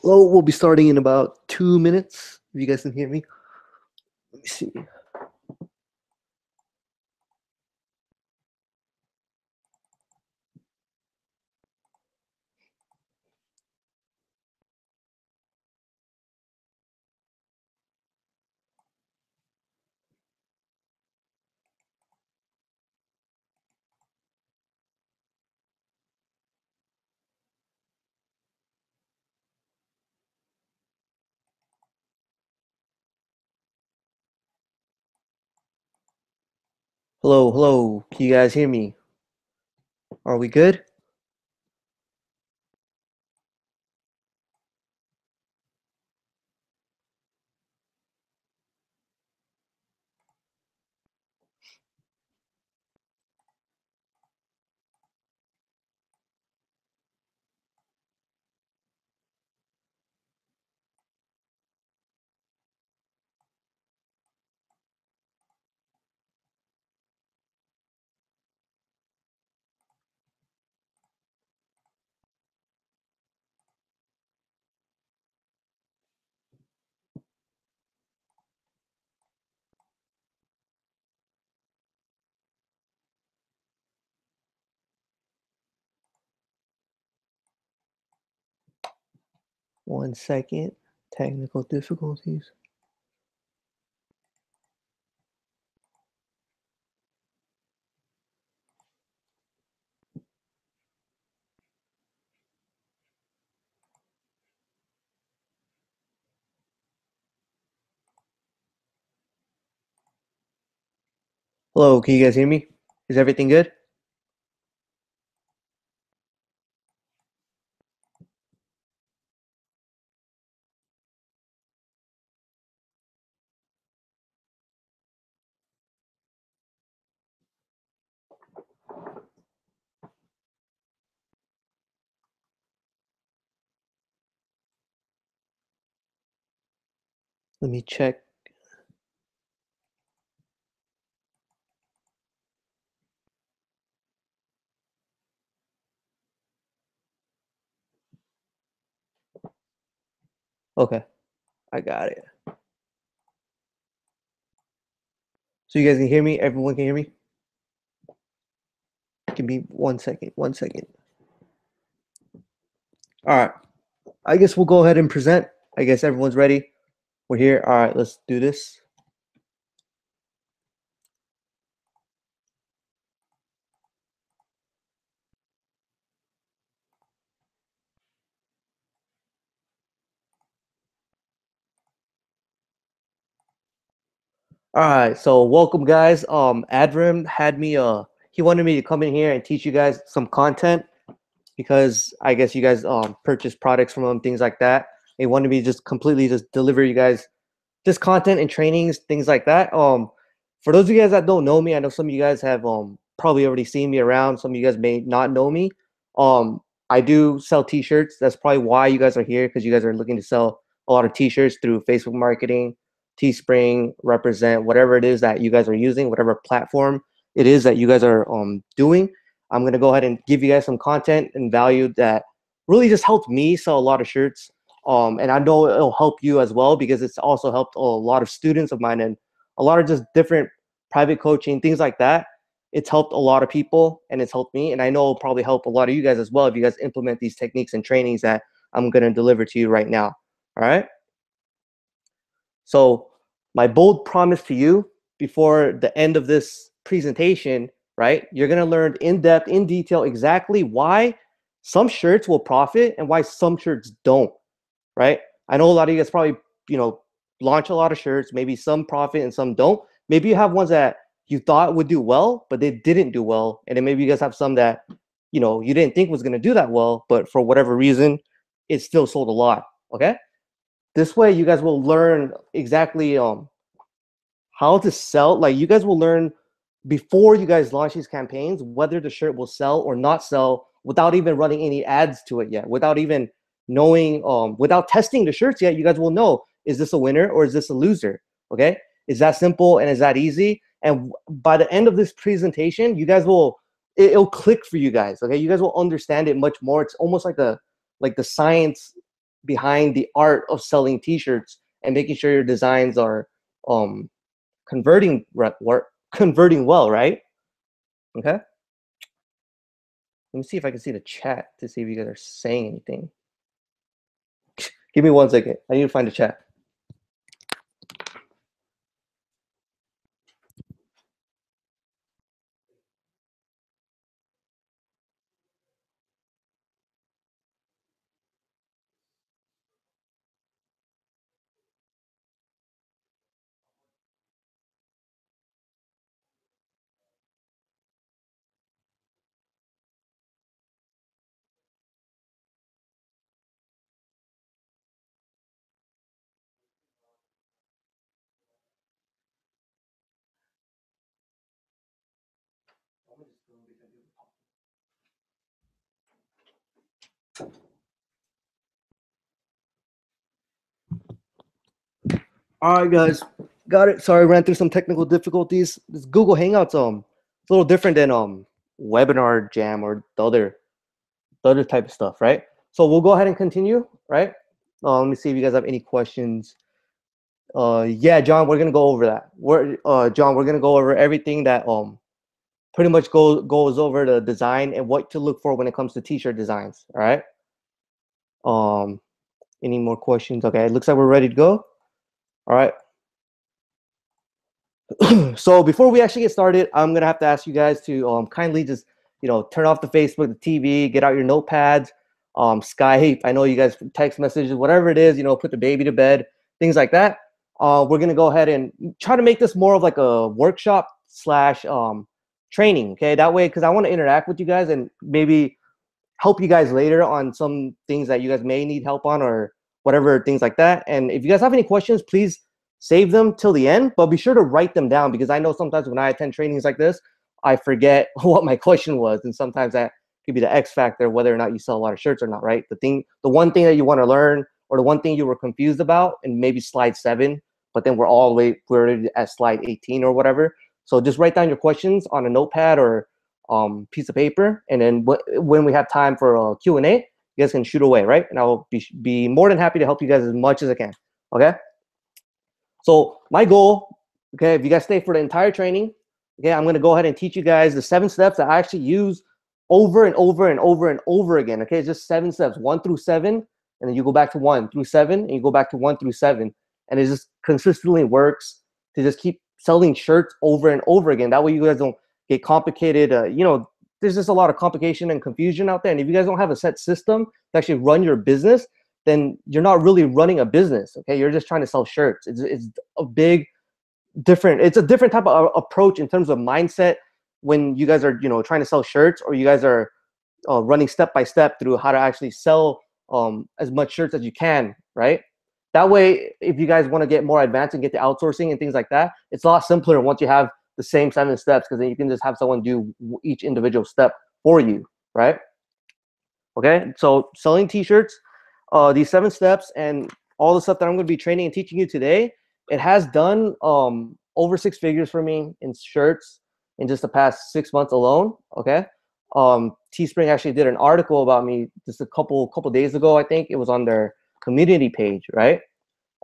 Hello, we'll be starting in about 2 minutes. If you guys can hear me. Let me see. Hello, hello. Can you guys hear me? Are we good? One second. Technical difficulties. Hello, can you guys hear me? Is everything good? Let me check. Okay, I got it. So you guys can hear me? Everyone can hear me? Give me 1 second. 1 second. All right. I guess we'll go ahead and present. I guess everyone's ready. We're here. All right, let's do this. All right, so welcome guys. Adrim had me he wanted me to come in here and teach you guys some content because I guess you guys purchase products from him, things like that. He wanted me to just completely just deliver you guys just content and trainings, things like that. For those of you guys that don't know me, I know some of you guys have probably already seen me around. Some of you guys may not know me. Um, I do sell t-shirts. That's probably why you guys are here, because you guys are looking to sell a lot of t-shirts through Facebook marketing, Teespring, Represent, whatever it is that you guys are using, whatever platform it is that you guys are doing. I'm gonna go ahead and give you guys some content and value that really just helped me sell a lot of shirts. And I know it'll help you as well, because it's also helped a lot of students of mine and a lot of just different private coaching, things like that. It's helped a lot of people and it's helped me. And I know it'll probably help a lot of you guys as well if you guys implement these techniques and trainings that I'm going to deliver to you right now. All right. So, my bold promise to you before the end of this presentation, right? You're going to learn in depth, in detail, exactly why some shirts will profit and why some shirts don't, right? I know a lot of you guys probably, you know, launch a lot of shirts, maybe some profit and some don't. Maybe you have ones that you thought would do well, but they didn't do well. And then maybe you guys have some that, you know, you didn't think was going to do that well, but for whatever reason, it still sold a lot. Okay. This way you guys will learn exactly how to sell. Like, you guys will learn before you guys launch these campaigns whether the shirt will sell or not sell without even running any ads to it yet, without even knowing, without testing the shirts yet. You guys will know, is this a winner or is this a loser? Okay, it's that simple and it's that easy. And by the end of this presentation, you guys will, it'll click for you guys. Okay, you guys will understand it much more. It's almost like the science behind the art of selling t-shirts and making sure your designs are converting converting well, right? Okay. Let me see if I can see the chat to see if you guys are saying anything. Give me 1 second. I need to find the chat. All right, guys, got it. Sorry, ran through some technical difficulties. This Google Hangouts, it's a little different than Webinar Jam or the other type of stuff, right? So we'll go ahead and continue, right? Let me see if you guys have any questions. Yeah, John, we're gonna go over that. John, we're gonna go over everything that pretty much goes over the design and what to look for when it comes to t-shirt designs. All right. Any more questions? Okay, it looks like we're ready to go. All right. So before we actually get started, I'm gonna have to ask you guys to kindly just turn off the Facebook, the TV, get out your notepads, Skype. I know you guys text messages, whatever it is, put the baby to bed, things like that. We're gonna go ahead and try to make this more of like a workshop slash training. Okay, that way, because I want to interact with you guys and maybe help you guys later on some things that you guys may need help on or whatever, things like that. And if you guys have any questions, please save them till the end, but be sure to write them down, because I know sometimes when I attend trainings like this, I forget what my question was. And sometimes that could be the X factor, whether or not you sell a lot of shirts or not, right? The one thing that you want to learn, or the one thing you were confused about, and maybe slide 7, but then we're at slide 18 or whatever. So just write down your questions on a notepad or piece of paper. And then when we have time for a Q&A, you guys can shoot away, right? And I'll be more than happy to help you guys as much as I can, okay? So my goal, okay, if you guys stay for the entire training, okay, I'm gonna go ahead and teach you guys the 7 steps that I actually use over and over and over and over again. Okay, it's just 7 steps, 1 through 7, and then you go back to 1 through 7, and you go back to 1 through 7, and it just consistently works to just keep selling shirts over and over again. That way, you guys don't get complicated. There's just a lot of complication and confusion out there, and if you guys don't have a set system to actually run your business, then you're not really running a business. Okay, you're just trying to sell shirts. It's a different type of approach in terms of mindset when you guys are trying to sell shirts, or you guys are running step by step through how to actually sell as much shirts as you can, right? That way, if you guys want to get more advanced and get to outsourcing and things like that, it's a lot simpler once you have the same 7 steps, because then you can just have someone do each individual step for you, right? Okay, so selling t-shirts, these 7 steps and all the stuff that I'm going to be training and teaching you today, it has done over 6 figures for me in shirts in just the past 6 months alone. Okay, Teespring actually did an article about me just a couple days ago. I think it was on their community page, right?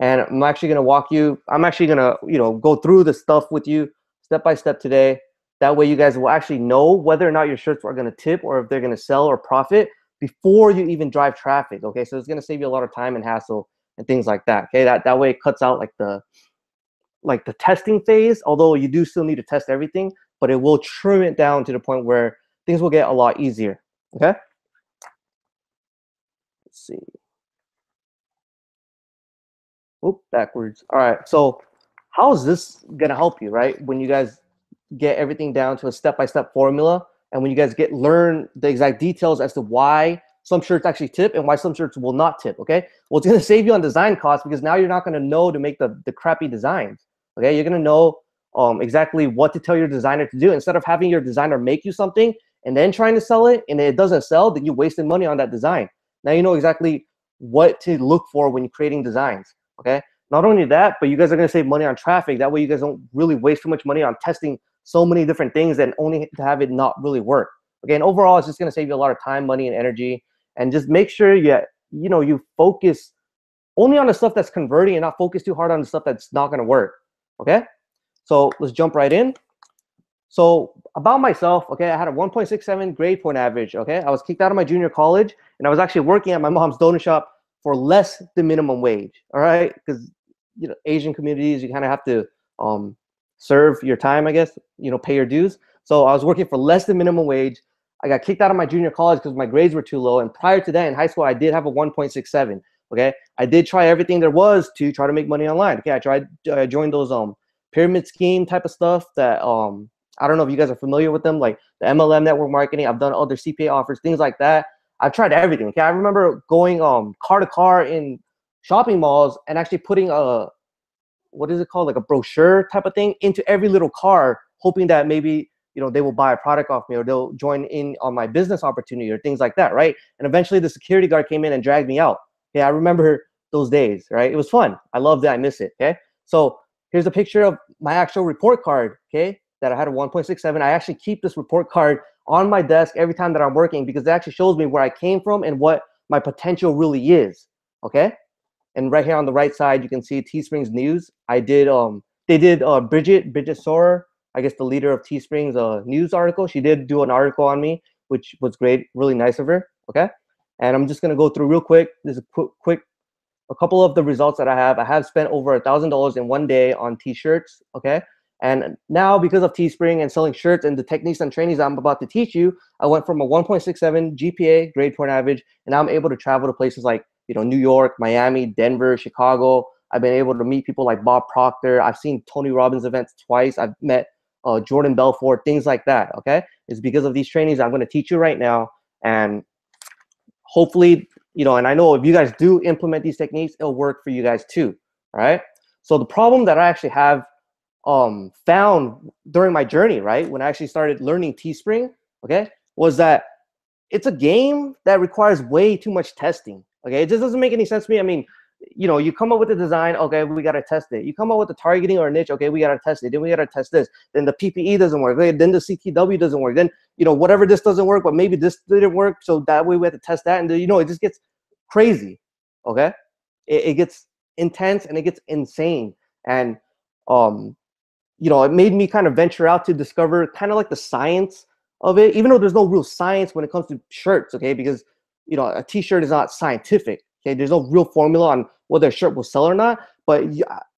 And I'm actually gonna go through the stuff with you step by step today. That way, you guys will actually know whether or not your shirts are gonna tip or if they're gonna sell or profit before you even drive traffic. Okay, so it's gonna save you a lot of time and hassle and things like that. Okay, that way it cuts out like the testing phase, although you do still need to test everything, but it will trim it down to the point where things will get a lot easier. Okay, let's see. Oop, backwards. All right, so how is this gonna help you, right? When you guys get everything down to a step-by-step formula, and when you guys learn the exact details as to why some shirts actually tip and why some shirts will not tip. Okay, well, it's gonna save you on design costs, because now you're not gonna know to make the crappy designs. Okay, you're gonna know exactly what to tell your designer to do, instead of having your designer make you something and then trying to sell it, and it doesn't sell, then you wasted money on that design. Now you know exactly what to look for when you're creating designs. Okay, not only that, but you guys are gonna save money on traffic. That way, you guys don't really waste too much money on testing so many different things and only to have it not really work. Okay, and overall, it's just gonna save you a lot of time, money, and energy. And just make sure you focus only on the stuff that's converting and not focus too hard on the stuff that's not going to work. Okay, so let's jump right in. So about myself, okay, I had a 1.67 grade point average. Okay, I was kicked out of my junior college, and I was actually working at my mom's donut shop for less than minimum wage. All right, because Asian communities, you kind of have to serve your time, I guess, pay your dues. So I was working for less than minimum wage. I got kicked out of my junior college because my grades were too low. And prior to that, in high school, I did have a 1.67. Okay, I did try everything there was to try to make money online. Okay, I joined those pyramid scheme type of stuff that I don't know if you guys are familiar with them, like the MLM network marketing. I've done other CPA offers, things like that. I've tried everything. Okay, I remember going car to car in shopping malls and actually putting what is it called, like a brochure type of thing into every little car, hoping that maybe they will buy a product off me or they'll join in on my business opportunity or things like that, right? And eventually the security guard came in and dragged me out. Okay, I remember those days, right? It was fun. I loved it. I miss it. Okay, so here's a picture of my actual report card. Okay, that I had a 1.67. I actually keep this report card on my desk every time that I'm working because it actually shows me where I came from and what my potential really is. Okay, and right here on the right side, you can see Teespring's news. I did they did Bridget Sorer, I guess the leader of Teespring's news article. She did do an article on me, which was great, really nice of her. Okay, and I'm just gonna go through real quick. This is a couple of the results that I have. I have spent over $1,000 in one day on t-shirts. Okay, and now because of Teespring and selling shirts and the techniques and trainings I'm about to teach you, I went from a 1.67 GPA grade point average, and now I'm able to travel to places like New York, Miami, Denver, Chicago. I've been able to meet people like Bob Proctor. I've seen Tony Robbins events twice. I've met Jordan Belfort, things like that. Okay, it's because of these trainings I'm going to teach you right now, and hopefully, and I know if you guys do implement these techniques, it'll work for you guys too. All right. So the problem that I actually have found during my journey, right, when I actually started learning Teespring, okay, was that it's a game that requires way too much testing. Okay, it just doesn't make any sense to me. I mean, you come up with a design, okay, we gotta test it. You come up with a targeting or a niche, okay, we gotta test it. Then we gotta test this. Then the PPE doesn't work. Okay? Then the CTW doesn't work. Then whatever this doesn't work, but maybe this didn't work, so that way we have to test that. And it just gets crazy. Okay, it gets intense and it gets insane. And it made me kind of venture out to discover kind of like the science of it, even though there's no real science when it comes to shirts, okay? Because, a t-shirt is not scientific, okay? There's no real formula on whether a shirt will sell or not, but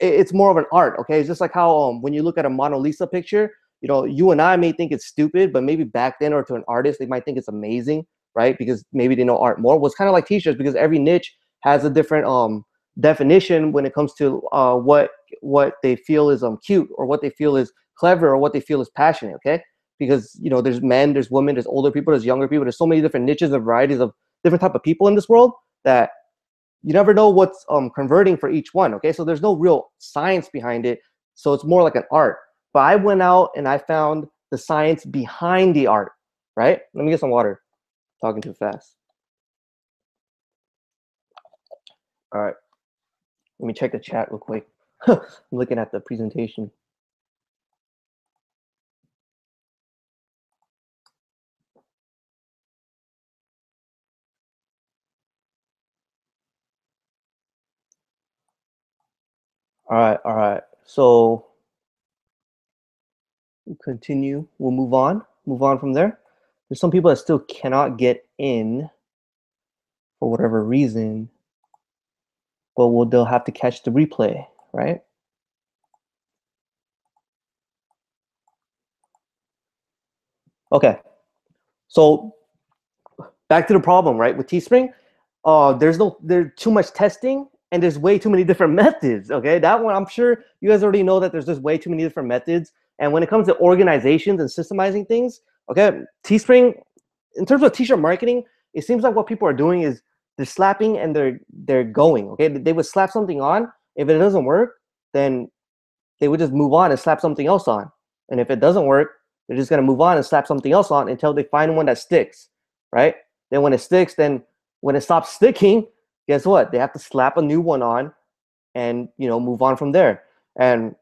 it's more of an art, okay? It's just like how when you look at a Mona Lisa picture, you and I may think it's stupid, but maybe back then or to an artist, they might think it's amazing, right? Because maybe they know art more. Well, it's kind of like t-shirts because every niche has a different definition when it comes to what they feel is cute or what they feel is clever or what they feel is passionate, okay? Because there's men, there's women, there's older people, there's younger people, there's so many different niches and varieties of different type of people in this world that you never know what's converting for each one, okay? So there's no real science behind it, so it's more like an art. But I went out and I found the science behind the art, right? Let me get some water. Talking too fast. All right. Let me check the chat real quick. I'm looking at the presentation. All right. So we'll continue. We'll move on from there. There's some people that still cannot get in for whatever reason, but they'll have to catch the replay, right? Okay. So back to the problem, right? With Teespring, there's too much testing and there's way too many different methods. Okay, that one I'm sure you guys already know that there's just way too many different methods. And when it comes to organizations and systemizing things, okay, Teespring, in terms of t-shirt marketing, it seems like what people are doing is they're slapping and they're going. Okay, they would slap something on. If it doesn't work, then they would just move on and slap something else on. And if it doesn't work, they're just gonna move on and slap something else on until they find one that sticks, right? Then when it sticks, then when it stops sticking, guess what? They have to slap a new one on and move on from there. And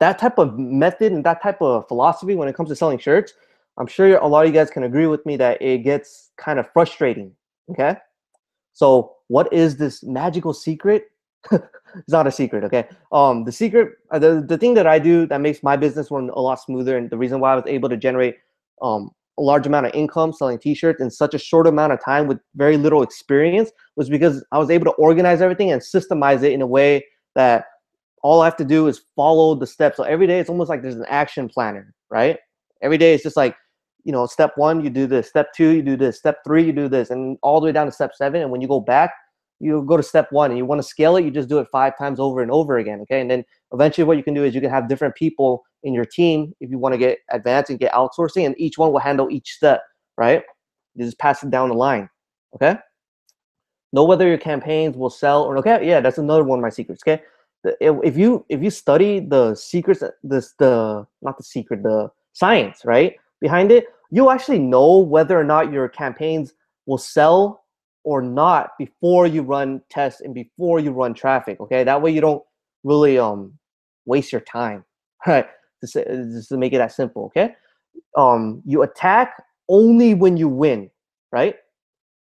that type of method and that type of philosophy when it comes to selling shirts, I'm sure a lot of you guys can agree with me that it gets kind of frustrating, okay? So what is this magical secret? It's not a secret, okay? The secret, the thing that I do that makes my business run a lot smoother, and the reason why I was able to generate a large amount of income selling t-shirts in such a short amount of time with very little experience was because I was able to organize everything and systemize it in a way that all I have to do is follow the steps. So every day it's almost like there's an action planner, right? Every day it's just like, step one, you do this, step two, you do this, step three, you do this, and all the way down to step seven. And when you go back, you go to step one and you want to scale it, you just do it 5 times over and over again. Okay. And then eventually what you can do is you can have different people in your team if you want to get advanced and get outsourcing, and each one will handle each step, right? You just pass it down the line. Okay. Know whether your campaigns will sell or okay. Yeah, that's another one of my secrets. Okay. If you study the secrets, the science, right, behind it, you'll actually know whether or not your campaigns will sell or not before you run tests and before you run traffic. Okay, that way you don't really waste your time, right? Just to make it that simple. Okay, you attack only when you win, right?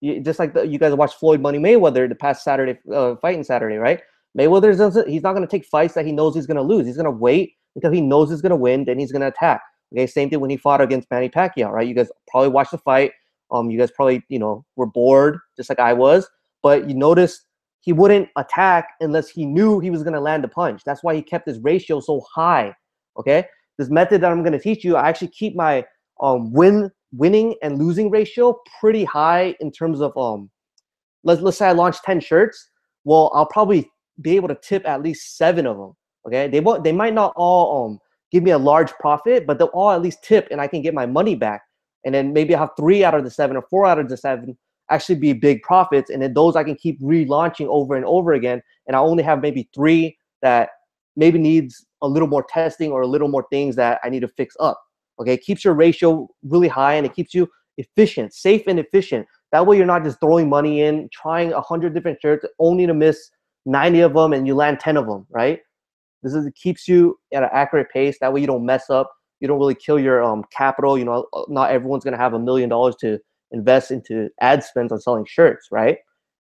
Just like you guys watched Floyd Money Mayweather the past Saturday, fighting Saturday, right? Mayweather he's not going to take fights that he knows he's going to lose. He's going to wait until he knows he's going to win, then he's going to attack. Okay, same thing when he fought against Manny Pacquiao, right? You guys probably watched the fight. You guys probably were bored just like I was, but you noticed he wouldn't attack unless he knew he was going to land a punch. That's why he kept his ratio so high. Okay, this method that I'm going to teach you, I actually keep my winning and losing ratio pretty high in terms of let's say I launch 10 shirts. Well, I'll probably be able to tip at least 7 of them. Okay, they might not all give me a large profit, but they'll all at least tip and I can get my money back. And then maybe I'll have 3 out of the 7 or 4 out of the 7 actually be big profits, and then those I can keep relaunching over and over again, and I only have maybe 3 that maybe needs a little more testing or a little more things that I need to fix up. Okay, it keeps your ratio really high and it keeps you efficient, safe and efficient. That way you're not just throwing money in, trying 100 different shirts, only to miss 90 of them and you land 10 of them, right? It keeps you at an accurate pace. That way you don't mess up. You don't really kill your capital. Not everyone's gonna have $1 million to invest into ad spends on selling shirts, right?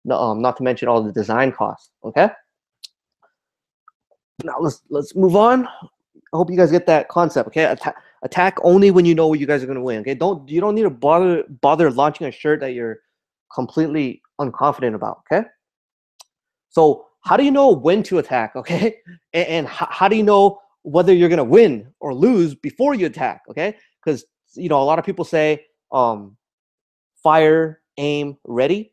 No, not to mention all the design costs. Okay. Now let's move on. I hope you guys get that concept. Okay, attack only when you know you guys are gonna win. Okay, you don't need to bother launching a shirt that you're completely unconfident about. Okay, so how do you know when to attack? Okay, and how do you know whether you're gonna win or lose before you attack? Okay, because a lot of people say fire, aim, ready.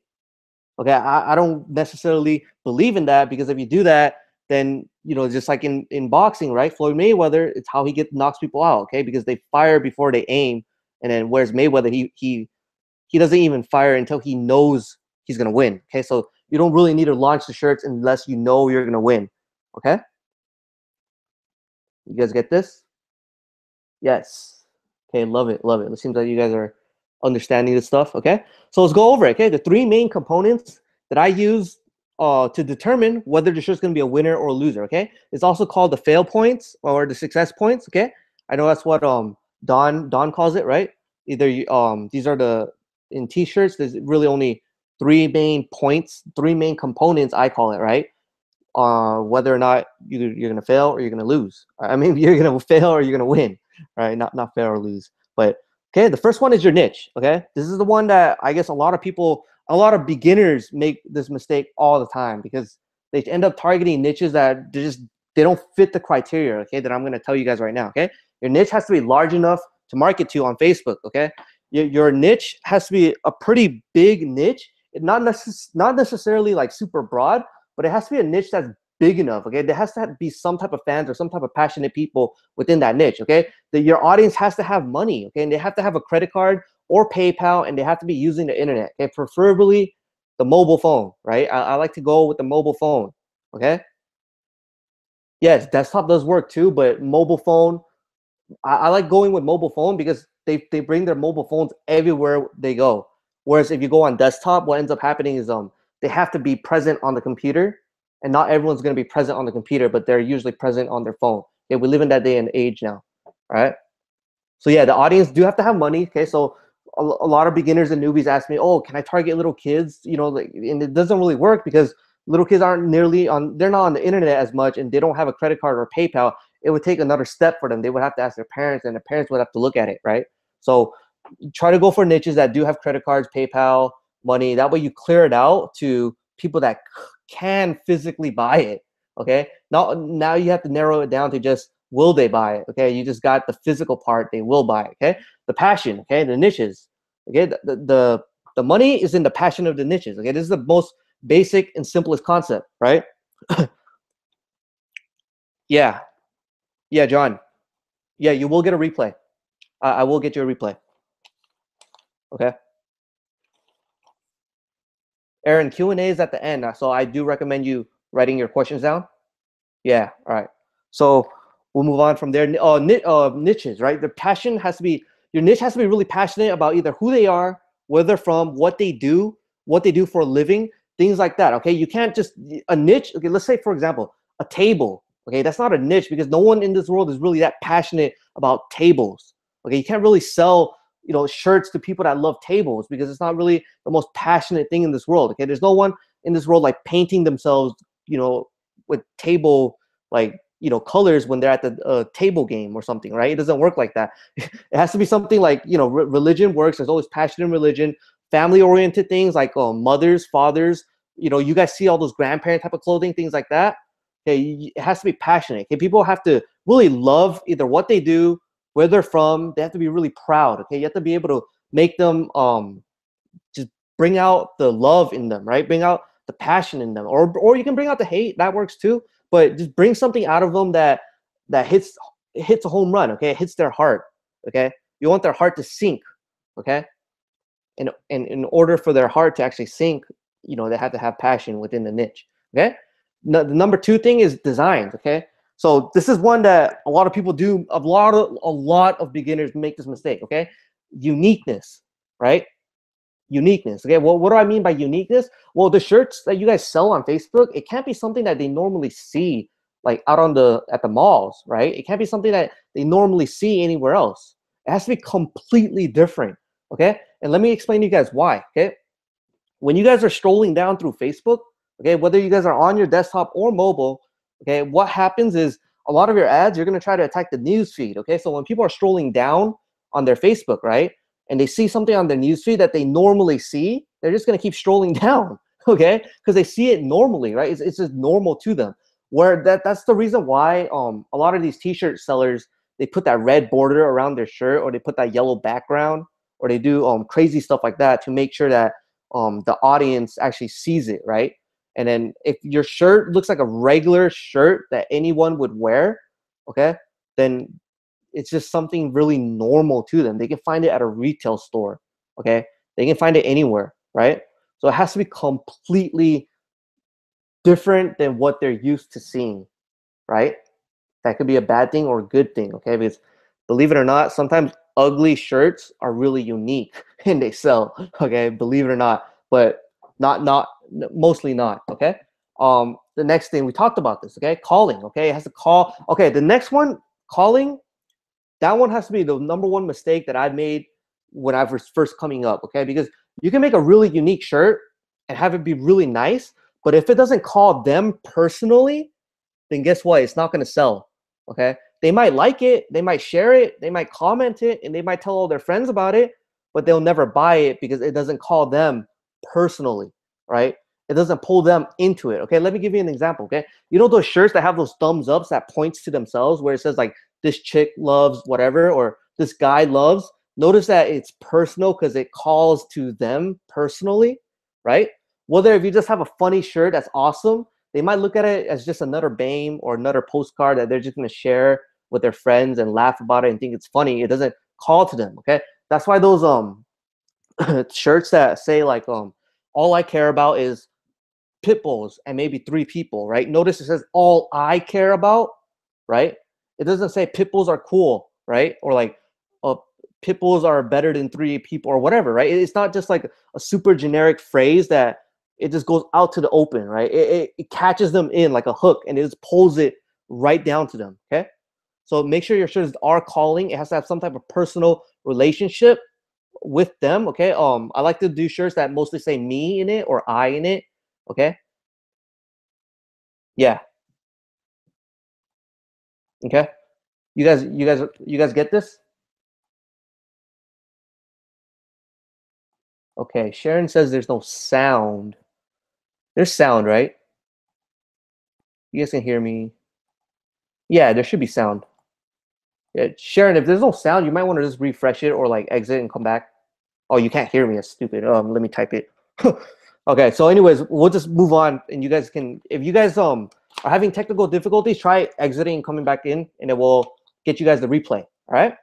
Okay, I don't necessarily believe in that, because if you do that, then just like in boxing, right? Floyd Mayweather, it's how he knocks people out. Okay, because they fire before they aim, and then whereas Mayweather, he doesn't even fire until he knows he's gonna win. Okay, so you don't really need to launch the shirts unless you know you're gonna win. Okay, you guys get this? Yes. Okay, love it, love it. It seems like you guys are understanding this stuff. Okay, so let's go over it. Okay, the 3 main components that I use to determine whether the shirt's going to be a winner or a loser. Okay, it's also called the fail points or the success points. Okay, I know that's what Don calls it, right? Either these are in t-shirts, there's really only 3 main points, 3 main components, I call it, right? Whether or not you're going to fail or you're going to lose. I mean, you're going to fail or you're going to win, right? Not fail or lose. But okay, the first one is your niche. Okay, this is the one that I guess a lot of beginners make this mistake all the time, because they end up targeting niches that they don't fit the criteria. Okay, that I'm going to tell you guys right now. Okay, your niche has to be large enough to market to on Facebook. Okay, your niche has to be a pretty big niche, not necessarily like super broad, but it has to be a niche that's big enough. Okay, there has to be some type of fans or some type of passionate people within that niche. Okay, your audience has to have money. Okay, and they have to have a credit card or PayPal, and they have to be using the internet. Okay, preferably the mobile phone. Right, I like to go with the mobile phone. Okay, yes, desktop does work too, but mobile phone, I like going with mobile phone because they bring their mobile phones everywhere they go. Whereas if you go on desktop, what ends up happening is they have to be present on the computer, and not everyone's going to be present on the computer, but they're usually present on their phone. Okay, we live in that day and age now, right? So yeah, the audience do have to have money. Okay, so a lot of beginners and newbies ask me, oh, can I target little kids? You know, like, and it doesn't really work because little kids aren't nearly on, they're not on the internet as much, and they don't have a credit card or PayPal. It would take another step for them. They would have to ask their parents, and their parents would have to look at it, right? So try to go for niches that do have credit cards, PayPal, money. That way you clear it out to people that can physically buy it. Okay. Now you have to narrow it down to just will they buy it? Okay. You just got the physical part. They will buy it. Okay. The passion. Okay. The niches. Okay. The money is in the passion of the niches. Okay. This is the most basic and simplest concept, right? Yeah. Yeah, John. Yeah, you will get a replay. I will get you a replay. Okay. Aaron, Q&A is at the end, so I do recommend you writing your questions down. Yeah, all right. So we'll move on from there. Niches, right? The passion has to be, your niche has to be really passionate about either who they are, where they're from, what they do for a living, things like that, okay? You can't just, a niche, okay, let's say, for example, a table, okay? That's not a niche because no one in this world is really that passionate about tables, okay? You can't really sell, you know, shirts to people that love tables because it's not really the most passionate thing in this world, okay? There's no one in this world like painting themselves, you know, with table, like, you know, colors when they're at the table game or something, right? It doesn't work like that. It has to be something like, you know, religion works. There's always passion in religion, family oriented things like mothers, fathers, you know, you guys see all those grandparent type of clothing, things like that. Okay, it has to be passionate. Okay, people have to really love either what they do, where they're from. They have to be really proud. Okay, you have to be able to make them just bring out the love in them, right? Bring out the passion in them, or you can bring out the hate. That works too. But just bring something out of them that hits a home run. Okay, it hits their heart. Okay, you want their heart to sink. Okay, and in order for their heart to actually sink, you know, they have to have passion within the niche. Okay, the number two thing is designs. Okay, so this is one that a lot of people do. A lot of beginners make this mistake. Okay, uniqueness, right? Uniqueness. Okay, well, what do I mean by uniqueness? Well, the shirts that you guys sell on Facebook, it can't be something that they normally see like out on at the malls, right? It can't be something that they normally see anywhere else. It has to be completely different. Okay, and let me explain to you guys why. Okay, when you guys are strolling down through Facebook, okay, whether you guys are on your desktop or mobile, okay, what happens is a lot of your ads, you're going to try to attack the news feed. Okay, so when people are strolling down on their Facebook, right, and they see something on their newsfeed that they normally see, they're just going to keep strolling down, okay? Because they see it normally, right? It's just normal to them. Where that's the reason why a lot of these t-shirt sellers, they put that red border around their shirt, or they put that yellow background, or they do crazy stuff like that to make sure that the audience actually sees it, right? And then if your shirt looks like a regular shirt that anyone would wear, okay, then it's just something really normal to them. They can find it at a retail store, okay? They can find it anywhere, right? So it has to be completely different than what they're used to seeing, right? That could be a bad thing or a good thing, okay? Because believe it or not, sometimes ugly shirts are really unique and they sell, okay? Believe it or not, but not mostly not, okay? The next thing, we talked about this, okay? Calling, okay? It has to call. Okay, the next one, calling. That one has to be the number one mistake that I made when I was first coming up, okay? Because you can make a really unique shirt and have it be really nice, but if it doesn't call them personally, then guess what? It's not going to sell, okay? They might like it, they might share it, they might comment it, and they might tell all their friends about it, but they'll never buy it because it doesn't call them personally, right? It doesn't pull them into it, okay? Let me give you an example, okay? You know those shirts that have those thumbs ups that points to themselves where it says like, this chick loves whatever, or this guy loves? Notice that it's personal because it calls to them personally, right? Whether if you just have a funny shirt that's awesome, they might look at it as just another BAME or another postcard that they're just going to share with their friends and laugh about it and think it's funny. It doesn't call to them, okay? That's why those shirts that say like all I care about is pit bulls and maybe 3 people, right? Notice it says all I care about, right? It doesn't say pit bulls are cool, right? Or like pit bulls are better than 3 people or whatever, right? It's not just like a super generic phrase that it just goes out to the open, right? It catches them in like a hook and it just pulls it right down to them, okay? So make sure your shirts are calling. It has to have some type of personal relationship with them. Okay. I like to do shirts that mostly say me in it or I in it. Okay. Yeah. Okay. You guys get this? Okay. Sharon says there's no sound. There's sound, right? You guys can hear me. Yeah, there should be sound. Yeah, Sharon, if there's no sound, you might want to just refresh it or like exit and come back. Oh, you can't hear me. That's stupid. Let me type it. Okay, so anyways, we'll just move on, and you guys can, if you guys are having technical difficulties, try exiting and coming back in, and it will get you guys the replay. All right.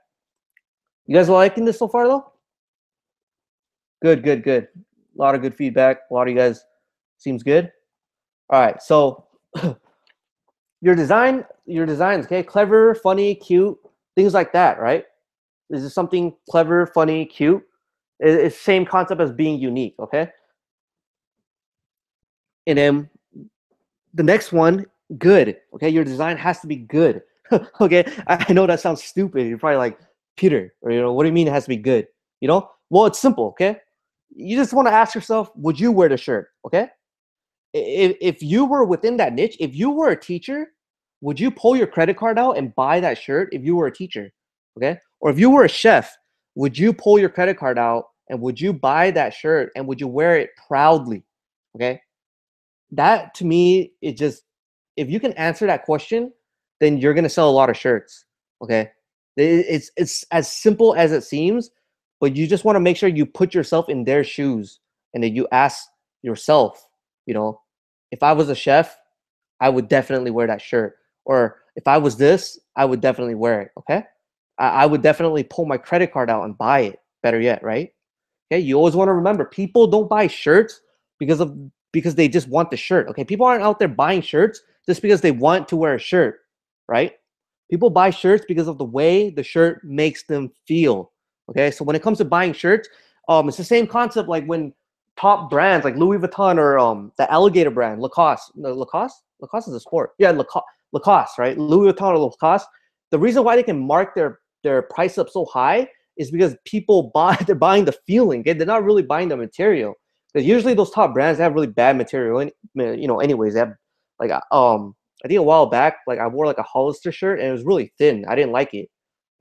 You guys liking this so far though? Good, good, good. A lot of good feedback. A lot of you guys seems good. All right, so your designs, okay, clever, funny, cute, things like that, right? This is something clever, funny, cute. It's same concept as being unique, okay? And then the next one, good. Okay, your design has to be good. Okay, I know that sounds stupid. You're probably like, Peter, or what do you mean it has to be good? Well, it's simple. Okay, you just want to ask yourself, would you wear the shirt? Okay, if you were within that niche, if you were a teacher, would you pull your credit card out and buy that shirt if you were a teacher? Okay, or if you were a chef, would you pull your credit card out and would you buy that shirt and would you wear it proudly? Okay, that to me, it just, if you can answer that question, then you're gonna sell a lot of shirts. Okay, it's as simple as it seems, but you just want to make sure you put yourself in their shoes and that you ask yourself, if I was a chef, I would definitely wear that shirt, or if I was this, I would definitely wear it. Okay, I would definitely pull my credit card out and buy it. Better yet, right? Okay, you always want to remember people don't buy shirts because they just want the shirt. Okay, people aren't out there buying shirts just because they want to wear a shirt, right? People buy shirts because of the way the shirt makes them feel. Okay, so when it comes to buying shirts, it's the same concept like when top brands like Louis Vuitton or the alligator brand Lacoste. No, Lacoste is a sport. Yeah, Lacoste, right? Louis Vuitton or Lacoste. The reason why they can mark their price up so high is because people they're buying the feeling. Okay? They're not really buying the material. Because usually those top brands have really bad material. And anyways, they have like I think a while back, like I wore like a Hollister shirt and it was really thin. I didn't like it.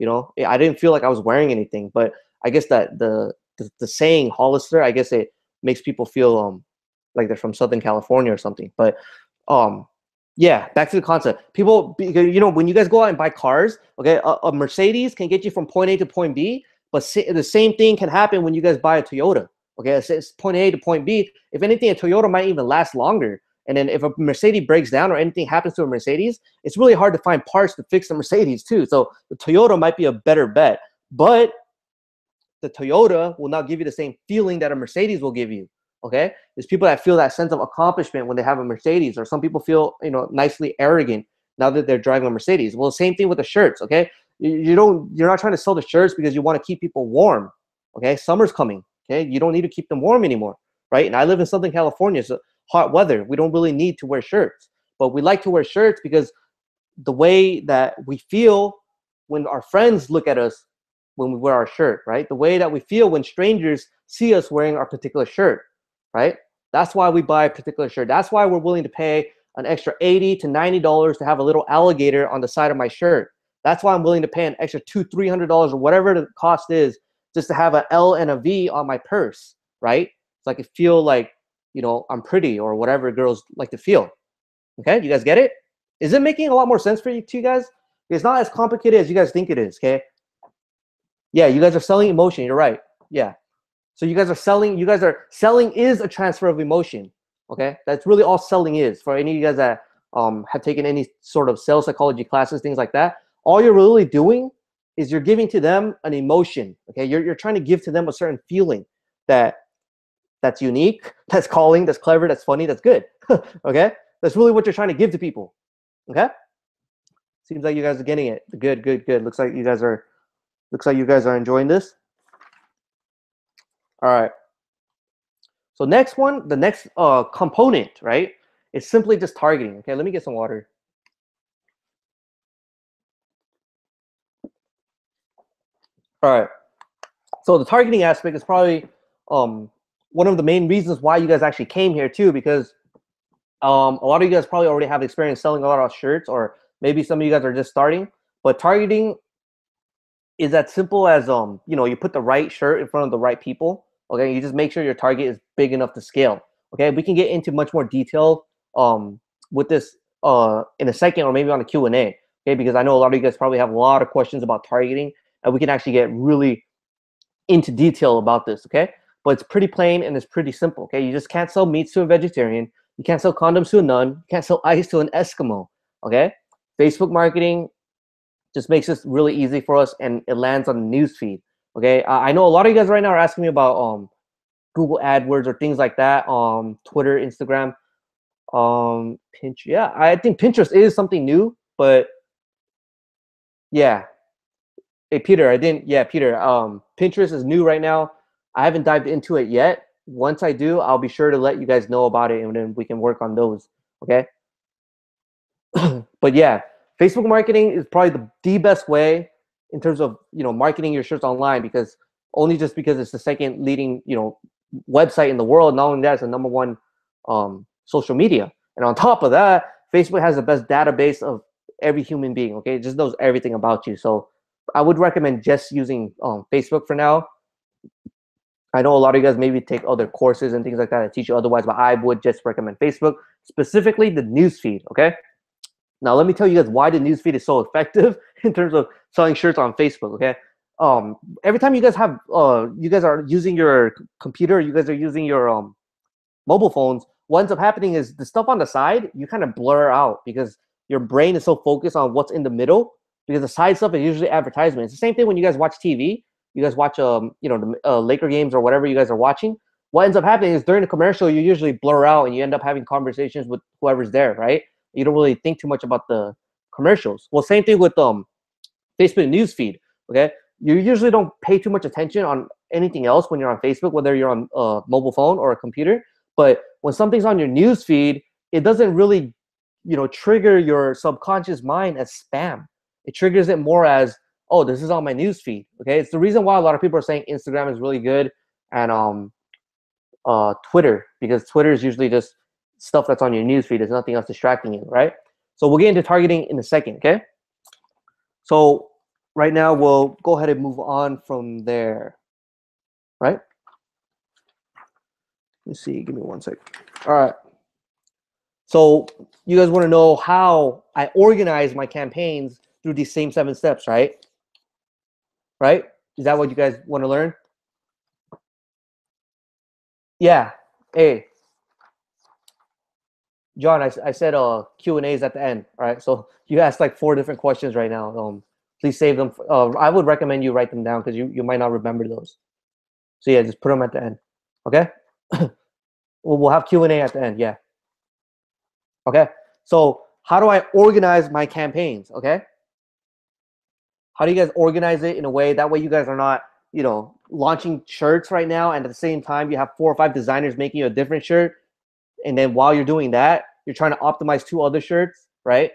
I didn't feel like I was wearing anything. But I guess that the saying Hollister, I guess it makes people feel like they're from Southern California or something. But um yeah, back to the concept. People, because when you guys go out and buy cars, okay, a Mercedes can get you from point A to point B, but the same thing can happen when you guys buy a Toyota. Okay, it's point A to point B. If anything, a Toyota might even last longer. And then if a Mercedes breaks down or anything happens to a Mercedes, it's really hard to find parts to fix the Mercedes too. So the Toyota might be a better bet, but the Toyota will not give you the same feeling that a Mercedes will give you. Okay, there's people that feel that sense of accomplishment when they have a Mercedes, or some people feel nicely arrogant now that they're driving a Mercedes. Well, same thing with the shirts. Okay, you're not trying to sell the shirts because you want to keep people warm. Okay, summer's coming. Okay, you don't need to keep them warm anymore, right? And I live in Southern California, so hot weather. We don't really need to wear shirts, but we like to wear shirts because the way that we feel when our friends look at us when we wear our shirt, right? The way that we feel when strangers see us wearing our particular shirt, right? That's why we buy a particular shirt. That's why we're willing to pay an extra $80 to $90 to have a little alligator on the side of my shirt. That's why I'm willing to pay an extra $200-300 or whatever the cost is just to have an L and a V on my purse, right? So I can feel like, I'm pretty or whatever girls like to feel. Okay, you guys get it? Is it making a lot more sense for you two guys? It's not as complicated as you guys think it is, okay? Yeah, you guys are selling emotion. You're right. Yeah. So you guys are selling is a transfer of emotion. Okay? That's really all selling is. For any of you guys that have taken any sort of sales psychology classes, things like that, all you're really doing is you're giving to them an emotion. Okay? You're trying to give to them a certain feeling that's unique, that's calling, that's clever, that's funny, that's good. Okay? That's really what you're trying to give to people. Okay? Seems like you guys are getting it. Good, good, good. Looks like you guys are enjoying this. All right. So the next component, right? Is simply just targeting. Okay, let me get some water. All right. So the targeting aspect is probably um, one of the main reasons why you guys actually came here too, because a lot of you guys probably already have experience selling a lot of shirts, or maybe some of you guys are just starting. But targeting is as simple as you put the right shirt in front of the right people. Okay, you just make sure your target is big enough to scale. Okay, we can get into much more detail with this in a second, or maybe on a Q&A. Okay, because I know a lot of you guys probably have a lot of questions about targeting, and we can actually get really into detail about this. Okay, but it's pretty plain and it's pretty simple. Okay, you just can't sell meats to a vegetarian. You can't sell condoms to a nun. You can't sell ice to an Eskimo. Okay, Facebook marketing just makes this really easy for us, and it lands on the news feed. Okay, I know a lot of you guys right now are asking me about Google AdWords or things like that, Twitter, Instagram, Pinterest. Yeah, I think Pinterest is something new, but yeah. Hey Peter, I didn't. Yeah, Peter. Pinterest is new right now. I haven't dived into it yet. Once I do, I'll be sure to let you guys know about it, and then we can work on those. Okay. But yeah, Facebook marketing is probably the best way in terms of marketing your shirts online, because only just because it's the second leading website in the world. Not only that, it's the number one social media, and on top of that, Facebook has the best database of every human being. Okay, it just knows everything about you. So I would recommend just using Facebook for now. I know a lot of you guys maybe take other courses and things like that that teach you otherwise, but I would just recommend Facebook, specifically the newsfeed. Okay. Now, let me tell you guys why the newsfeed is so effective in terms of selling shirts on Facebook. Okay, every time you guys are using your computer, you guys are using your mobile phones. What ends up happening is the stuff on the side you kind of blur out, because your brain is so focused on what's in the middle. Because the side stuff is usually advertisement. It's the same thing when you guys watch TV. You guys watch the Laker games or whatever you guys are watching. What ends up happening is during the commercial you usually blur out and you end up having conversations with whoever's there, right? You don't really think too much about the commercials. Well, same thing with Facebook newsfeed. Okay, you usually don't pay too much attention on anything else when you're on Facebook, whether you're on a mobile phone or a computer. But when something's on your newsfeed, it doesn't really, trigger your subconscious mind as spam. It triggers it more as, oh, this is on my newsfeed. Okay, it's the reason why a lot of people are saying Instagram is really good, and Twitter, because Twitter is usually just stuff that's on your newsfeed. There's nothing else distracting you, right? So we'll get into targeting in a second, okay? So right now we'll go ahead and move on from there, right? Let's see, give me 1 second. All right. So you guys want to know how I organize my campaigns through these same 7 steps, right? Right? Is that what you guys want to learn? Yeah. Hey, John, I said Q&As at the end. All right. So you asked like 4 different questions right now. Please save them. I would recommend you write them down, because you might not remember those. So yeah, just put them at the end. Okay. We'll have Q&A at the end. Yeah. Okay. So how do I organize my campaigns? Okay. How do you guys organize it in a way that way you guys are not, launching shirts right now, and at the same time you have 4 or 5 designers making you a different shirt, and then while you're doing that, you're trying to optimize 2 other shirts, right?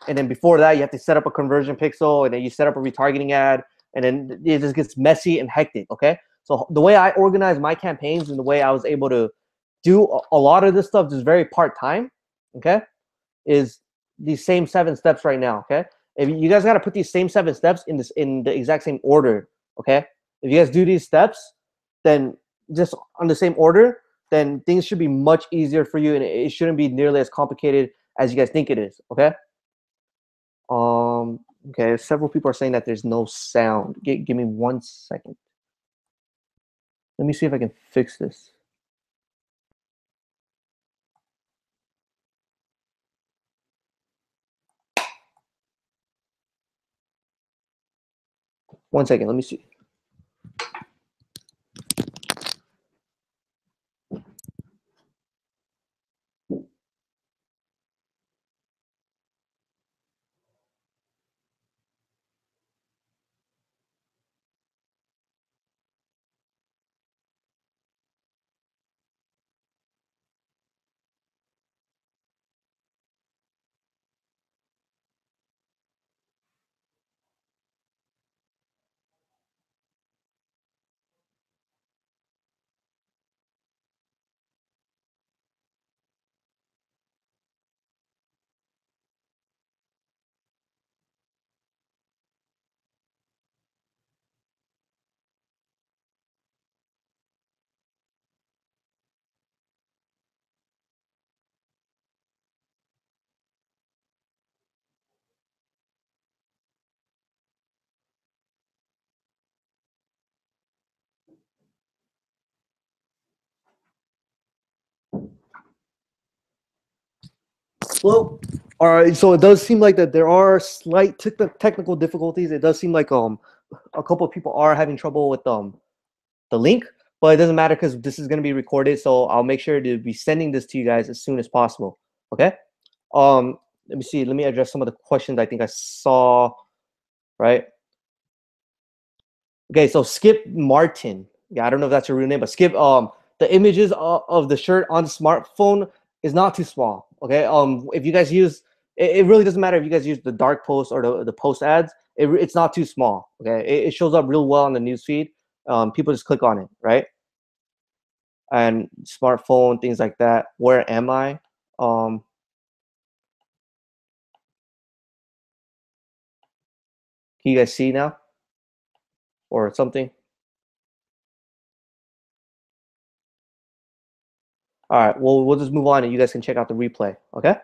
And then before that, you have to set up a conversion pixel, and then you set up a retargeting ad, and then it just gets messy and hectic. Okay. So the way I organize my campaigns and the way I was able to do a lot of this stuff just very part-time, okay, is these same 7 steps right now. Okay, if you guys got to put these same 7 steps in the exact same order. Okay, if you guys do these steps, then just on the same order, then things should be much easier for you, and it shouldn't be nearly as complicated as you guys think it is. Okay. Okay, several people are saying that there's no sound. Give me 1 second. Let me see if I can fix this. One second, let me see. Well, all right. So it does seem like that there are slight technical difficulties. It does seem like a couple of people are having trouble with the link, but it doesn't matter because this is going to be recorded. So I'll make sure to be sending this to you guys as soon as possible. Okay. Let me see. Let me address some of the questions I think I saw. Right. Okay. So Skip Martin. Yeah, I don't know if that's your real name, but Skip. The images of the shirt on the smartphone is not too small. Okay. If you guys use, it really doesn't matter if you guys use the dark post or the post ads. It's not too small. Okay. It shows up real well on the news feed. People just click on it, right? And smartphone, things like that. Where am I? Can you guys see now or something? All right. Well, we'll just move on, and you guys can check out the replay. Okay.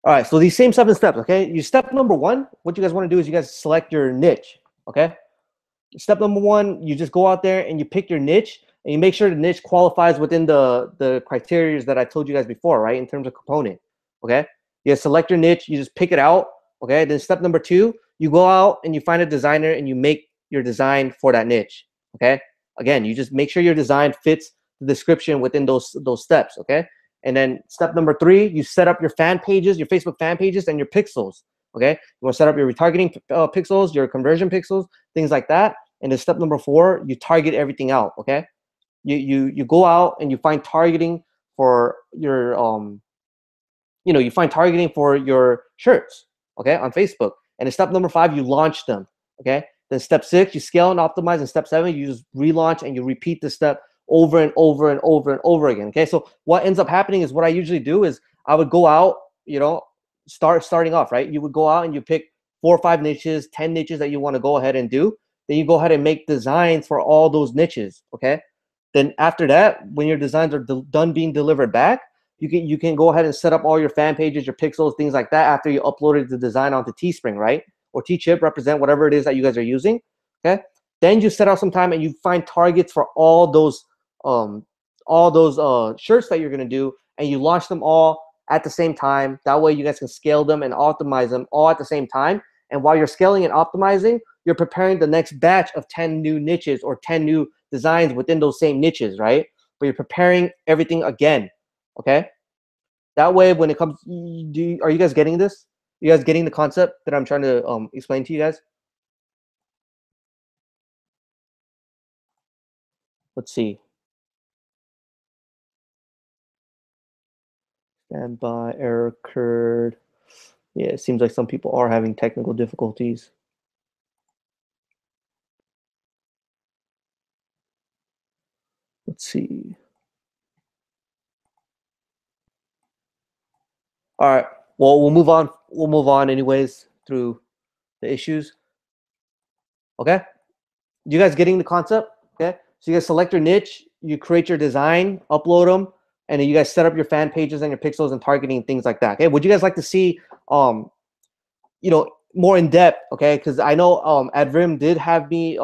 All right. So these same 7 steps. Okay. You step number 1. What you guys want to do is you guys select your niche. Okay. Step number 1, you just go out there and you pick your niche, and you make sure the niche qualifies within the criteria that I told you guys before, right? In terms of component. Okay. You guys select your niche. You just pick it out. Okay. Then step number 2, you go out and you find a designer and you make your design for that niche. Okay. Again, you just make sure your design fits the description within those steps. Okay. And then step number 3, you set up your fan pages, your Facebook fan pages, and your pixels. Okay. You want to set up your retargeting pixels, your conversion pixels, things like that. And then step number 4, you target everything out. Okay. You go out and you find targeting for your you find targeting for your shirts, okay, on Facebook. And in step number 5, you launch them, okay. Then step 6, you scale and optimize. And step 7, you just relaunch and you repeat the step over and over and over and over again. Okay, so what ends up happening is what I usually do is I would go out, starting off, right? You would go out and you pick 4 or 5 niches, 10 niches that you want to go ahead and do. Then you go ahead and make designs for all those niches, okay? Then after that, when your designs are done being delivered back, you can go ahead and set up all your fan pages, your pixels, things like that after you uploaded the design onto Teespring, right? Or Teechip, represent whatever it is that you guys are using, okay? Then you set out some time and you find targets for all those shirts that you're gonna do, and you launch them all at the same time. That way you guys can scale them and optimize them all at the same time. And while you're scaling and optimizing, you're preparing the next batch of 10 new niches or 10 new designs within those same niches, right? But you're preparing everything again, okay? That way, when it comes, are you guys getting this? You guys getting the concept that I'm trying to explain to you guys? Let's see. Standby, error occurred. Yeah, it seems like some people are having technical difficulties. Let's see. All right. Well, we'll move on. We'll move on anyways through the issues. Okay. You guys getting the concept? Okay. So you guys select your niche, you create your design, upload them, and then you guys set up your fan pages and your pixels and targeting, things like that. Okay. Would you guys like to see more in depth? Okay. Because I know Adrim did have me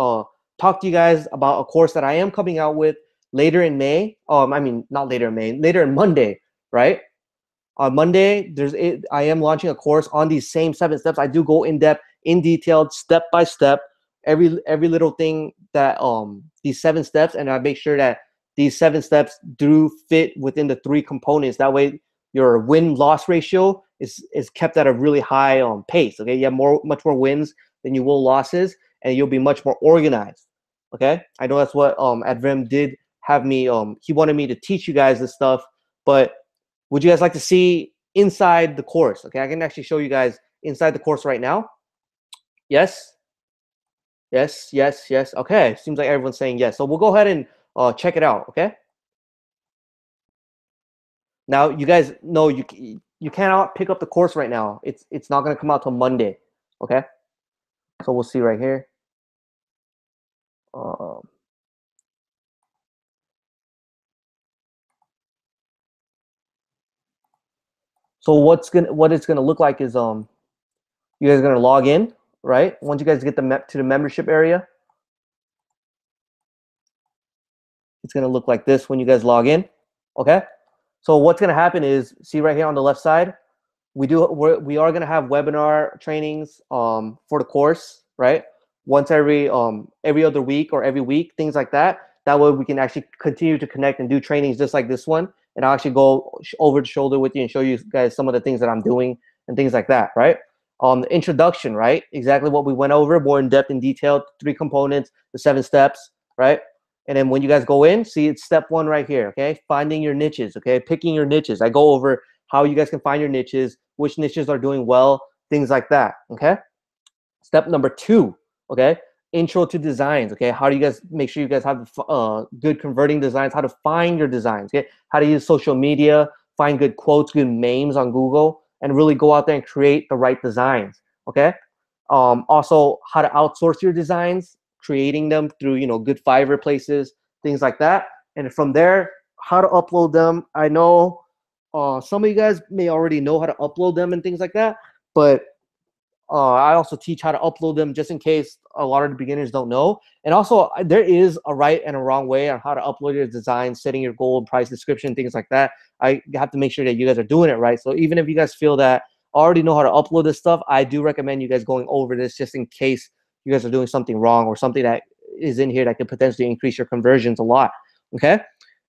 talk to you guys about a course that I am coming out with later in May. I mean, not later in May, later in Monday, right? On Monday, I am launching a course on these same 7 steps. I do go in depth, in detailed, step by step, every little thing that these 7 steps, and I make sure that these 7 steps do fit within the 3 components. That way, your win-loss ratio is kept at a really high pace. Okay, you have much more wins than you will losses, and you'll be much more organized. Okay, I know that's what Adrim did have me. He wanted me to teach you guys this stuff, but would you guys like to see inside the course? Okay, I can actually show you guys inside the course right now. Yes? Yes, yes, yes. Okay, seems like everyone's saying yes. So we'll go ahead and check it out, okay? Now, you guys know you cannot pick up the course right now. It's not going to come out till Monday, okay? So we'll see right here. So what it's gonna look like is you guys are gonna log in, right? Once you guys get to the membership area, it's gonna look like this when you guys log in. Okay. So what's going to happen is, see right here on the left side, we are going to have webinar trainings for the course, right? Once every other week or every week, things like that. That way we can actually continue to connect and do trainings just like this one. And I'll actually go over the shoulder with you and show you guys some of the things that I'm doing and things like that, right? The introduction, right? Exactly what we went over, more in depth and detailed, 3 components, the 7 steps, right? And then when you guys go in, see it's step 1 right here, okay? Finding your niches, okay? Picking your niches. I go over how you guys can find your niches, which niches are doing well, things like that, okay? Step number 2, okay? Intro to designs, okay? How do you guys make sure you guys have good converting designs, how to find your designs, okay? How to use social media, find good quotes, good memes on Google, and really go out there and create the right designs, okay? Also, how to outsource your designs, creating them through, you know, good Fiverr places, things like that. And from there, how to upload them. I know some of you guys may already know how to upload them and things like that, but I also teach how to upload them just in case a lot of the beginners don't know. And also, there is a right and a wrong way on how to upload your design, setting your goal and price description, things like that. I have to make sure that you guys are doing it right. So even if you guys feel that I already know how to upload this stuff, I do recommend you guys going over this just in case you guys are doing something wrong or something that is in here that could potentially increase your conversions a lot. Okay.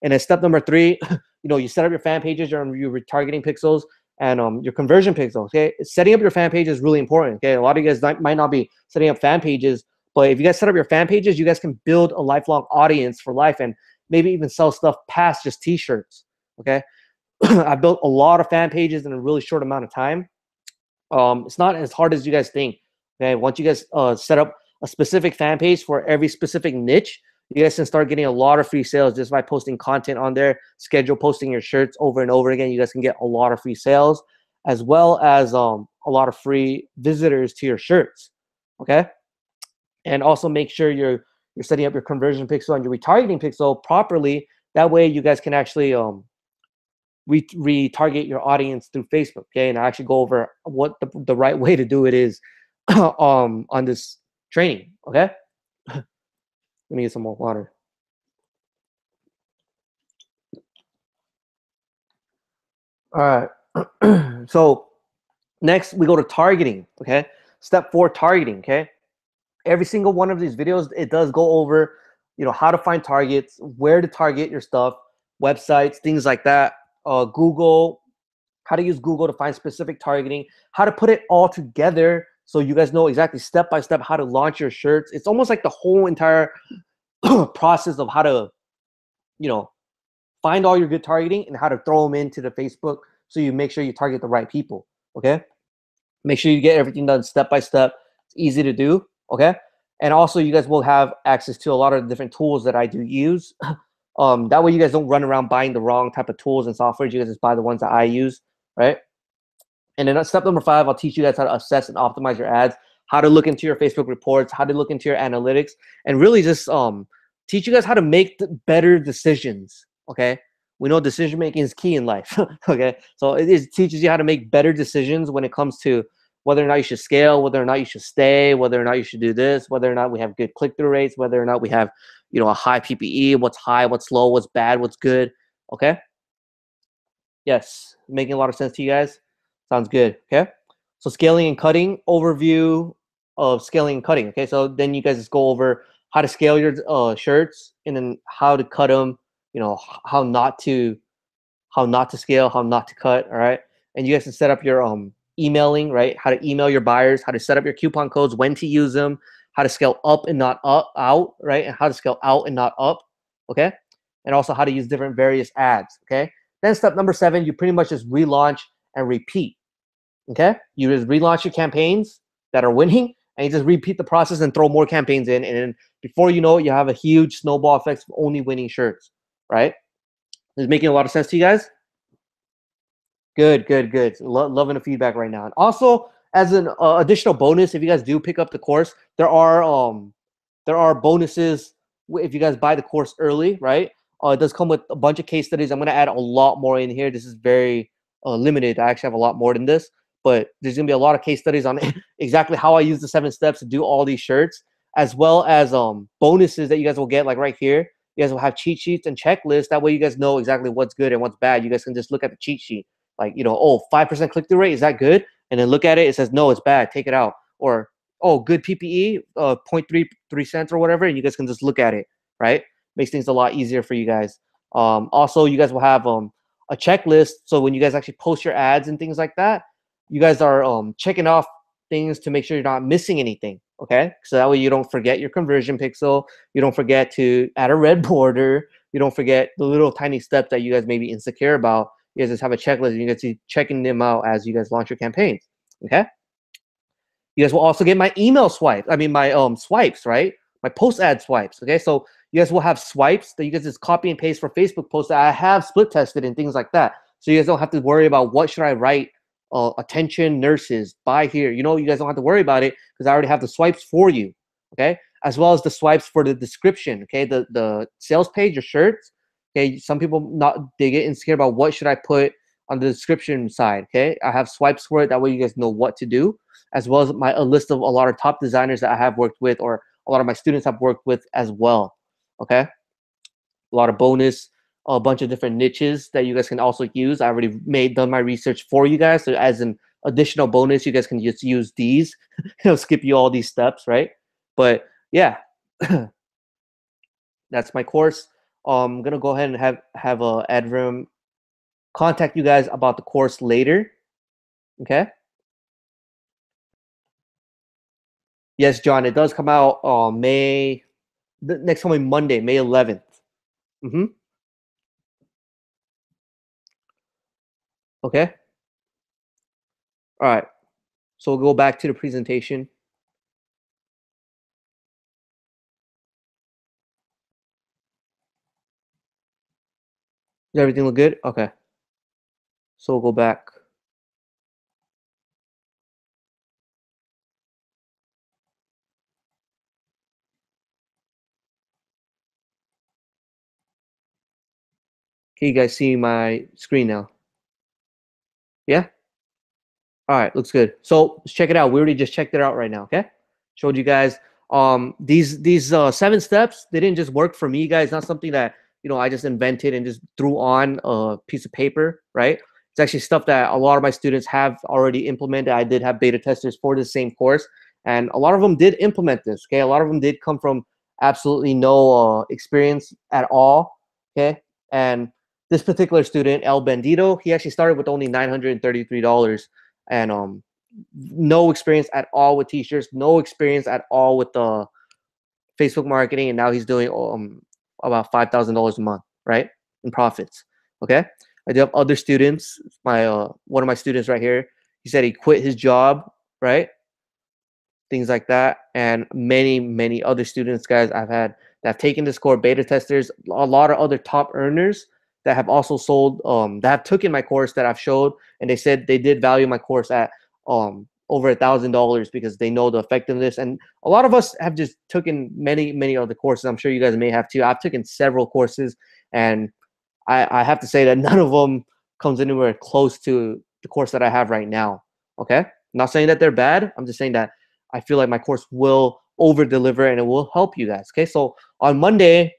And then step number 3, you set up your fan pages, your retargeting pixels, and your conversion pixels. Okay, setting up your fan page is really important. Okay, a lot of you guys might not be setting up fan pages, but if you guys set up your fan pages, you guys can build a lifelong audience for life and maybe even sell stuff past just t-shirts. Okay, I built a lot of fan pages in a really short amount of time. It's not as hard as you guys think. Okay, once you guys set up a specific fan page for every specific niche, you guys can start getting a lot of free sales just by posting content on there, schedule posting your shirts over and over again. You guys can get a lot of free sales, as well as a lot of free visitors to your shirts. Okay, and also make sure you're setting up your conversion pixel and your retargeting pixel properly. That way, you guys can actually retarget your audience through Facebook. Okay, and I actually go over what the right way to do it is on this training. Okay. Let me get some more water. All right. So next we go to targeting. Okay. Step 4, targeting. Okay. Every single one of these videos, it does go over, how to find targets, where to target your stuff, websites, things like that. Google, how to use Google to find specific targeting, how to put it all together so you guys know exactly step by step how to launch your shirts. It's almost like the whole entire process of how to, find all your good targeting and how to throw them into the Facebook so you make sure you target the right people. Okay. Make sure you get everything done step by step. It's easy to do. Okay. And also, you guys will have access to a lot of different tools that I do use. That way, you guys don't run around buying the wrong type of tools and software. You guys just buy the ones that I use. Right. And then step number 5, I'll teach you guys how to assess and optimize your ads, how to look into your Facebook reports, how to look into your analytics, and really just teach you guys how to make better decisions. Okay, we know decision making is key in life. Okay, so it teaches you how to make better decisions when it comes to whether or not you should scale, whether or not you should stay, whether or not you should do this, whether or not we have good click-through rates, whether or not we have a high PPE, what's high, what's low, what's bad, what's good. Okay, yes, making a lot of sense to you guys. Sounds good. Okay, so scaling and cutting, overview of scaling and cutting. Okay, so then you guys just go over how to scale your shirts and then how to cut them, how not to scale, how not to cut. All right, and you guys can set up your emailing, right? How to email your buyers, how to set up your coupon codes, when to use them, how to scale up and not out, right? And how to scale out and not up. Okay, and also how to use different various ads. Okay, then step number 7, you pretty much just relaunch and repeat. Okay, you just relaunch your campaigns that are winning, and you just repeat the process and throw more campaigns in, and then before you know it, you have a huge snowball effect of only winning shirts. Right? Is making a lot of sense to you guys? Good, good, good. Loving the feedback right now. And also, as an additional bonus, if you guys do pick up the course, there are bonuses if you guys buy the course early. Right? It does come with a bunch of case studies. I'm gonna add a lot more in here. This is very limited. I actually have a lot more than this, but there's gonna be a lot of case studies on exactly how I use the 7 steps to do all these shirts, as well as bonuses that you guys will get, like right here. You guys will have cheat sheets and checklists. That way you guys know exactly what's good and what's bad. You guys can just look at the cheat sheet. Like, oh, 5% click-through rate, is that good? And then look at it, it says, no, it's bad, take it out. Or, oh, good PPE, 0.33 cents or whatever, and you guys can just look at it, right? Makes things a lot easier for you guys. Also, you guys will have a checklist. So when you guys actually post your ads and things like that, you guys are checking off things to make sure you're not missing anything, okay? So that way you don't forget your conversion pixel, you don't forget to add a red border, you don't forget the little tiny steps that you guys may be insecure about. You guys just have a checklist and you guys see checking them out as you guys launch your campaigns, okay? You guys will also get my email swipes. I mean, my swipes, right? My post ad swipes, okay? So you guys will have swipes that you guys just copy and paste for Facebook posts that I have split tested and things like that. So you guys don't have to worry about what should I write, attention nurses, buy here. You guys don't have to worry about it because I already have the swipes for you, okay? As well as the swipes for the description, okay? The sales page, your shirts, okay? Some people they get insecure about what should I put on the description side, okay? I have swipes for it. That way you guys know what to do, as well as a list of a lot of top designers that I have worked with, or a lot of my students have worked with as well, okay? A lot of bonus, a bunch of different niches that you guys can also use. I already done my research for you guys. So as an additional bonus, you guys can just use these. It'll skip you all these steps, right? But yeah, that's my course. I'm gonna go ahead and have Adrim contact you guys about the course later, okay? Yes, John, it does come out next coming Monday, May 11th. Okay. All right. So we'll go back to the presentation. Does everything look good? Okay. So we'll go back. Can you guys see my screen now? Yeah? All right, looks good. So let's check it out. We already just checked it out right now, okay? Showed you guys these 7 steps. They didn't just work for me, guys. Not something that I just invented and just threw on a piece of paper, right? It's actually stuff that a lot of my students have already implemented. I did have beta testers for the same course, and a lot of them did implement this, okay? A lot of them did come from absolutely no experience at all, okay? And this particular student, El Bandito, he actually started with only $933 and no experience at all with t-shirts, no experience at all with the Facebook marketing, and now he's doing about $5,000 a month, right, in profits. Okay, I do have other students. My one of my students right here, he said he quit his job, right, things like that, and many other students, guys, I've had that have taken this course, beta testers, a lot of other top earners that have also sold, that have taken my course that I've showed, and they said they did value my course at over $1,000 because they know the effectiveness. And a lot of us have just taken many other courses. I'm sure you guys may have too. I've taken several courses, and I have to say that none of them comes anywhere close to the course that I have right now. Okay, I'm not saying that they're bad. I'm just saying that I feel like my course will over deliver and it will help you guys. Okay, so on Monday,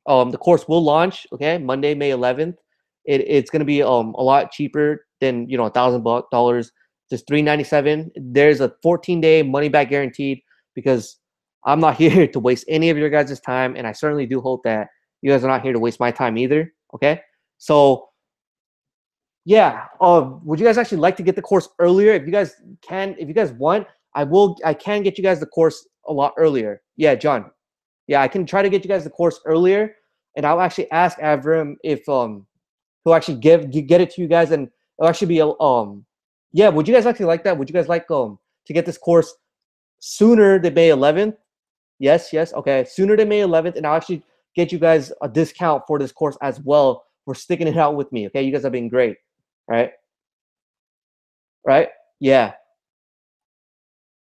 the course will launch. Okay, Monday, May 11th. It's gonna be a lot cheaper than $1,000, just $397. There's a 14-day money back guaranteed because I'm not here to waste any of your guys' time, and I certainly do hope that you guys are not here to waste my time either. Okay, so yeah, would you guys actually like to get the course earlier? If you guys can, if you guys want, I can get you guys the course a lot earlier. Yeah, John. Yeah, I can try to get you guys the course earlier, and I'll actually ask Avram if he'll actually get it to you guys, and it'll actually be yeah. Would you guys actually like that? Would you guys like to get this course sooner than May 11th? Yes, okay, sooner than May 11th, and I'll actually get you guys a discount for this course as well for sticking it out with me. Okay, you guys have been great, right? Right? Yeah,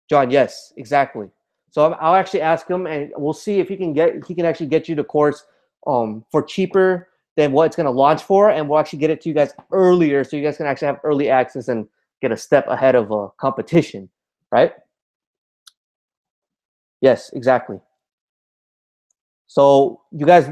John. Yes, exactly. So I'll actually ask him, and we'll see if he can actually get you the course for cheaper than what it's going to launch for, and we'll actually get it to you guys earlier, so you guys can actually have early access and get a step ahead of competition, right? Yes, exactly. So you guys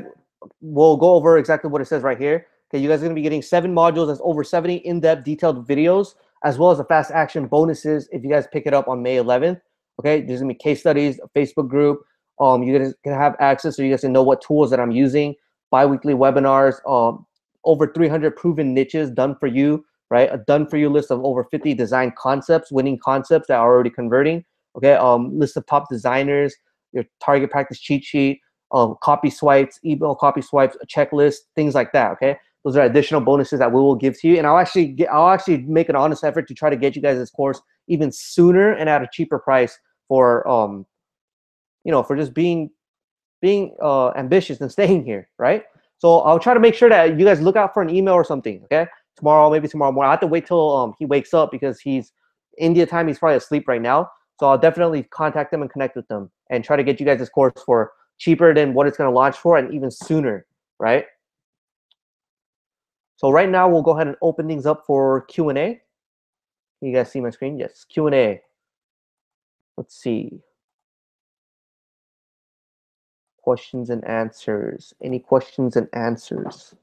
will go over exactly what it says right here. Okay, you guys are going to be getting 7 modules. That's over 70 in-depth, detailed videos, as well as the fast action bonuses if you guys pick it up on May 11th. Okay, there's going to be case studies, a Facebook group. You guys can have access so you guys can know what tools that I'm using, bi-weekly webinars, over 300 proven niches done for you, right? A done for you list of over 50 design concepts, winning concepts that are already converting. Okay, list of top designers, your target practice cheat sheet, copy swipes, email copy swipes, a checklist, things like that. Okay, those are additional bonuses that we will give to you, and I'll actually make an honest effort to try to get you guys this course even sooner and at a cheaper price for for just being ambitious and staying here, right? So I'll try to make sure that you guys look out for an email or something. Okay, maybe tomorrow morning. I have to wait till he wakes up because he's India time. He's probably asleep right now. So I'll definitely contact them and connect with them and try to get you guys this course for cheaper than what it's going to launch for and even sooner, right? So right now we'll go ahead and open things up for Q&A. Can you guys see my screen? Yes, Q&A. Let's see. Questions and answers. Any questions and answers?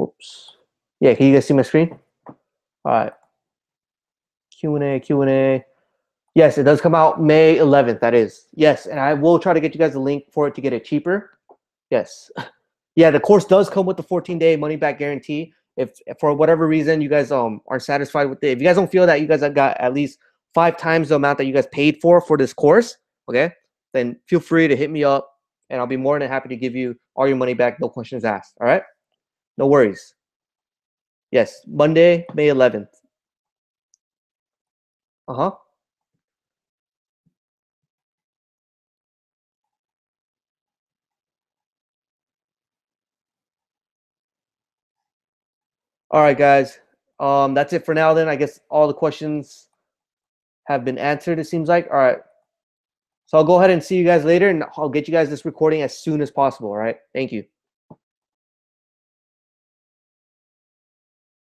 Oops. Yeah, can you guys see my screen? All right. Q&A, Q&A. Yes, it does come out May 11th. That is. Yes, and I will try to get you guys a link for it to get it cheaper. Yes. Yeah, the course does come with the 14-day money-back guarantee. If for whatever reason you guys aren't satisfied with it, if you guys don't feel that you guys have got at least 5 times the amount that you guys paid for this course, okay, then feel free to hit me up, and I'll be more than happy to give you all your money back, no questions asked. All right, no worries. Yes, Monday, May 11th. Uh-huh. All right, guys. That's it for now then. I guess all the questions have been answered, it seems like. All right. So I'll go ahead and see you guys later, and I'll get you guys this recording as soon as possible, all right? Thank you.